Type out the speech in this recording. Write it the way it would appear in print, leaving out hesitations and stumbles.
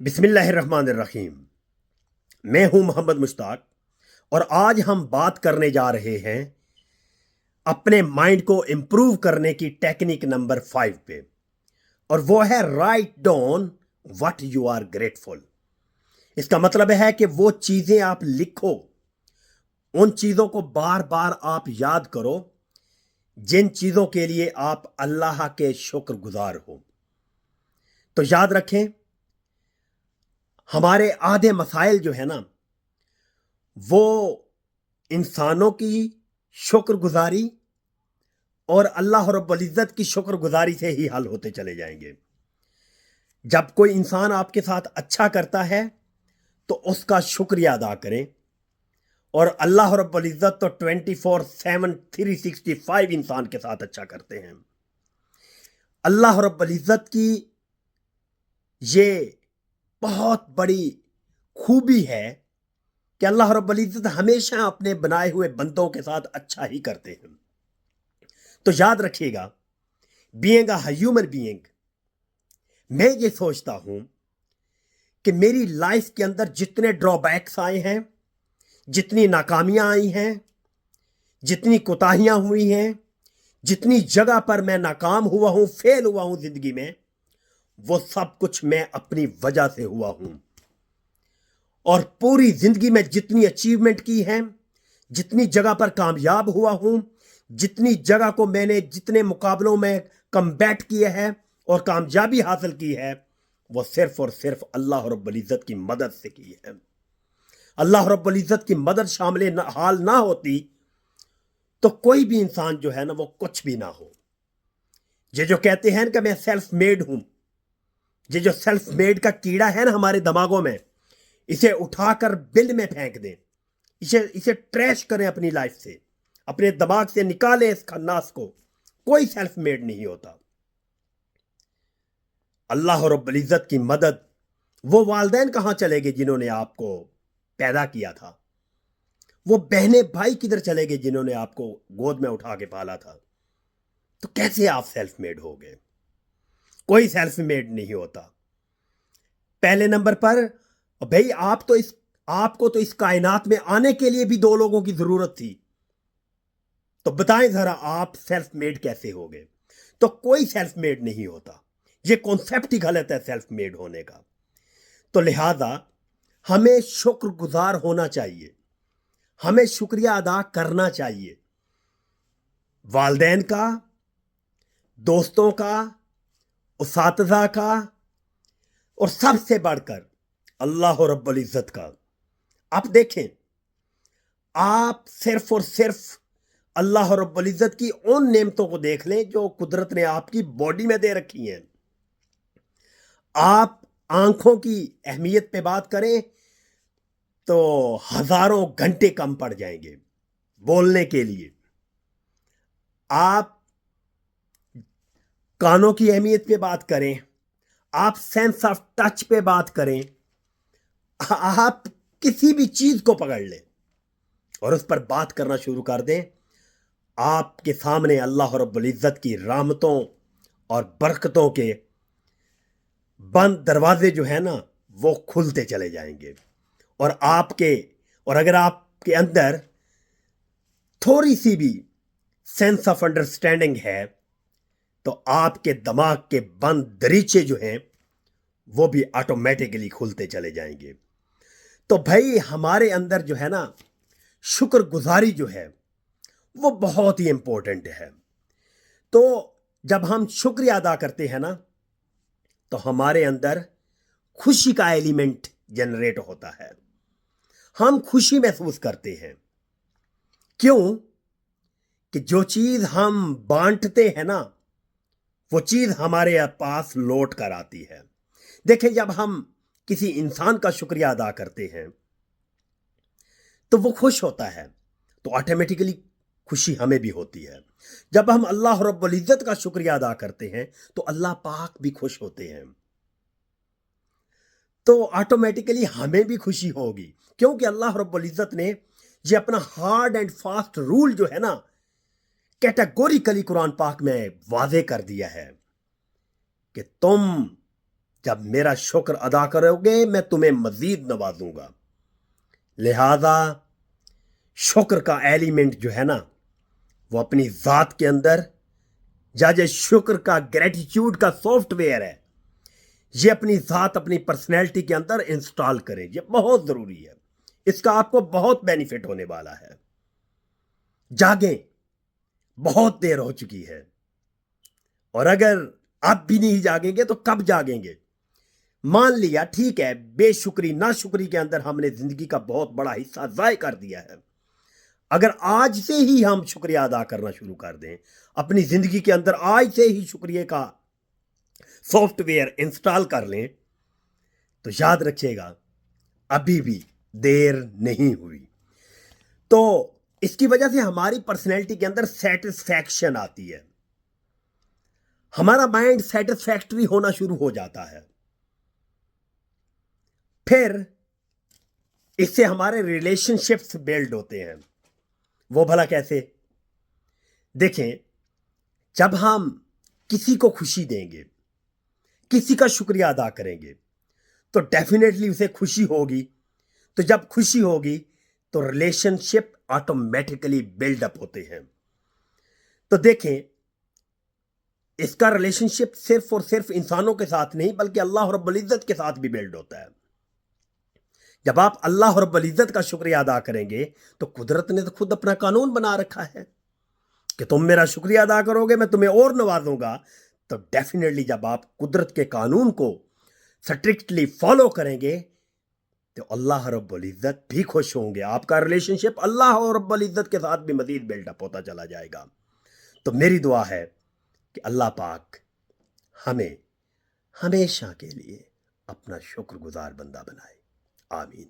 बिस्मिल्लाहिर्रहमानिर्रहीम। मैं हूं मोहम्मद मुश्ताक और आज हम बात करने जा रहे हैं अपने माइंड को इम्प्रूव करने की टेक्निक नंबर 5 पे, और वो है write down what you are grateful. इसका मतलब है कि वो चीजें आप लिखो, उन चीजों को बार बार आप याद करो जिन चीजों के लिए आप अल्लाह के शुक्रगुजार हो। तो याद रखें, हमारे आधे मसाइल जो है ना, वो इंसानों की शुक्रगुजारी और अल्लाह रब्बुल इज़्ज़त की शुक्रगुजारी से ही हल होते चले जाएंगे। जब कोई इंसान आपके साथ अच्छा करता है तो उसका शुक्रिया अदा करें, और अल्लाह रब्बुल इज़्ज़त तो 24/7 365 इंसान के साथ अच्छा करते हैं। अल्लाह रब्बुल इज़्ज़त की ये बहुत बड़ी खूबी है कि अल्लाह रब्बुल इज़्ज़त हमेशा अपने बनाए हुए बंदों के साथ अच्छा ही करते हैं। तो याद रखिएगा, बीइंग अ ह्यूमन बीइंग, मैं ये सोचता हूं कि मेरी लाइफ के अंदर जितने ड्रॉबैक्स आए हैं, जितनी नाकामियां आई हैं, जितनी कोताहियां हुई हैं, जितनी जगह पर मैं नाकाम हुआ हूं, फेल हुआ हूं जिंदगी में, वो सब कुछ मैं अपनी वजह से हुआ हूं। और पूरी जिंदगी में जितनी अचीवमेंट की है, जितनी जगह पर कामयाब हुआ हूं, जितनी जगह को मैंने जितने मुकाबलों में कमबैट किए हैं और कामयाबी हासिल की है, वो सिर्फ और सिर्फ अल्लाह रब्बुल इज़्ज़त की मदद से की है। अल्लाह रब्बुल इज़्ज़त की मदद शामिल हाल ना होती तो कोई भी इंसान जो है ना, वो कुछ भी ना हो। ये जो कहते हैं कि मैं सेल्फ मेड हूं, ये जो सेल्फ मेड का कीड़ा है ना हमारे दिमागों में, इसे उठाकर बिल में फेंक दें, इसे ट्रैश करें अपनी लाइफ से, अपने दिमाग से निकालें इस खन्नास को। कोई सेल्फ मेड नहीं होता। अल्लाह रब्बुल इज़्ज़त की मदद, वो वालिदैन कहां चले गए जिन्होंने आपको पैदा किया था? वो बहने भाई किधर चले गए जिन्होंने आपको गोद में उठा के पाला था? तो कैसे आप सेल्फ मेड हो गए? कोई सेल्फ मेड नहीं होता। पहले नंबर पर भाई, आपको तो इस कायनात में आने के लिए भी दो लोगों की जरूरत थी। तो बताएं जरा, आप सेल्फ मेड कैसे हो गए? तो कोई सेल्फ मेड नहीं होता। ये कॉन्सेप्ट ही गलत है सेल्फ मेड होने का। तो लिहाजा हमें शुक्रगुजार होना चाहिए, हमें शुक्रिया अदा करना चाहिए, वालिदैन का, दोस्तों का, उसातिज़ा का, और सबसे बढ़कर अल्लाह रब्बुल इज़्ज़त का। आप देखें, आप सिर्फ और सिर्फ अल्लाह रब्बुल इज़्ज़त की उन नेमतों को देख लें जो कुदरत ने आपकी बॉडी में दे रखी हैं। आप आंखों की अहमियत पे बात करें तो हजारों घंटे कम पड़ जाएंगे बोलने के लिए। आप कानों की अहमियत पे बात करें, आप सेंस ऑफ टच पे बात करें, आप किसी भी चीज को पकड़ लें और उस पर बात करना शुरू कर दें, आपके सामने अल्लाह रब्बुल इज़्ज़त की रहमतों और बरकतों के बंद दरवाजे जो है ना, वो खुलते चले जाएंगे। और अगर आपके अंदर थोड़ी सी भी सेंस ऑफ अंडरस्टैंडिंग है तो आपके दिमाग के बंद दरीचे जो हैं वो भी ऑटोमेटिकली खुलते चले जाएंगे। तो भाई, हमारे अंदर जो है ना, शुक्रगुजारी जो है वो बहुत ही इंपॉर्टेंट है। तो जब हम शुक्रिया अदा करते हैं ना, तो हमारे अंदर खुशी का एलिमेंट जनरेट होता है, हम खुशी महसूस करते हैं। क्यों? कि जो चीज हम बांटते हैं ना, वो चीज हमारे पास लौट कर आती है। देखें, जब हम किसी इंसान का शुक्रिया अदा करते हैं तो वो खुश होता है, तो ऑटोमेटिकली खुशी हमें भी होती है। जब हम अल्लाह रब्बुल इज़्ज़त का शुक्रिया अदा करते हैं तो अल्लाह पाक भी खुश होते हैं, तो ऑटोमेटिकली हमें भी खुशी होगी। क्योंकि अल्लाह रब्बुल इज़्ज़त ने ये अपना हार्ड एंड फास्ट रूल जो है ना, कैटेगोरिकली कुरान पाक में वाजे कर दिया है कि तुम जब मेरा शुक्र अदा करोगे मैं तुम्हें मजीद नवाजूंगा। लिहाजा शुक्र का एलिमेंट जो है ना, वो अपनी ज़ात के अंदर, ये शुक्र का ग्रेटिट्यूड का सॉफ्टवेयर है, ये अपनी ज़ात अपनी पर्सनैलिटी के अंदर इंस्टॉल करें। ये बहुत ज़रूरी है, इसका आपको बहुत बेनिफिट होने वाला है। जागें, बहुत देर हो चुकी है, और अगर आप भी नहीं जागेंगे तो कब जागेंगे? मान लिया ठीक है, बेशुक्री नाशुक्री के अंदर हमने जिंदगी का बहुत बड़ा हिस्सा ज़ाय कर दिया है। अगर आज से ही हम शुक्रिया अदा करना शुरू कर दें, अपनी जिंदगी के अंदर आज से ही शुक्रिया का सॉफ्टवेयर इंस्टॉल कर लें, तो याद रखिएगा अभी भी देर नहीं हुई। तो इसकी वजह से हमारी पर्सनैलिटी के अंदर सेटिस्फैक्शन आती है, हमारा माइंड सेटिस्फैक्टरी होना शुरू हो जाता है। फिर इससे हमारे रिलेशनशिप्स बिल्ड होते हैं। वो भला कैसे? देखें, जब हम किसी को खुशी देंगे, किसी का शुक्रिया अदा करेंगे, तो डेफिनेटली उसे खुशी होगी। तो जब खुशी होगी तो रिलेशनशिप ऑटोमेटिकली बिल्डअप होते हैं। तो देखें, इसका रिलेशनशिप सिर्फ और सिर्फ इंसानों के साथ नहीं बल्कि अल्लाह रब्बुल इज्जत के साथ भी बिल्ड होता है। जब आप अल्लाह रब्बुल इज्जत का शुक्रिया अदा करेंगे तो कुदरत ने तो खुद अपना कानून बना रखा है कि तुम मेरा शुक्रिया अदा करोगे मैं तुम्हें और नवाजूंगा। तो डेफिनेटली जब आप कुदरत के कानून को स्ट्रिक्टली फॉलो करेंगे तो अल्लाह रब्बुल इज्जत भी खुश होंगे, आपका रिलेशनशिप अल्लाह रब्बुल इज्जत के साथ भी मजीद बिल्डअप होता चला जाएगा। तो मेरी दुआ है कि अल्लाह पाक हमें हमेशा के लिए अपना शुक्रगुजार बंदा बनाए। आमीन।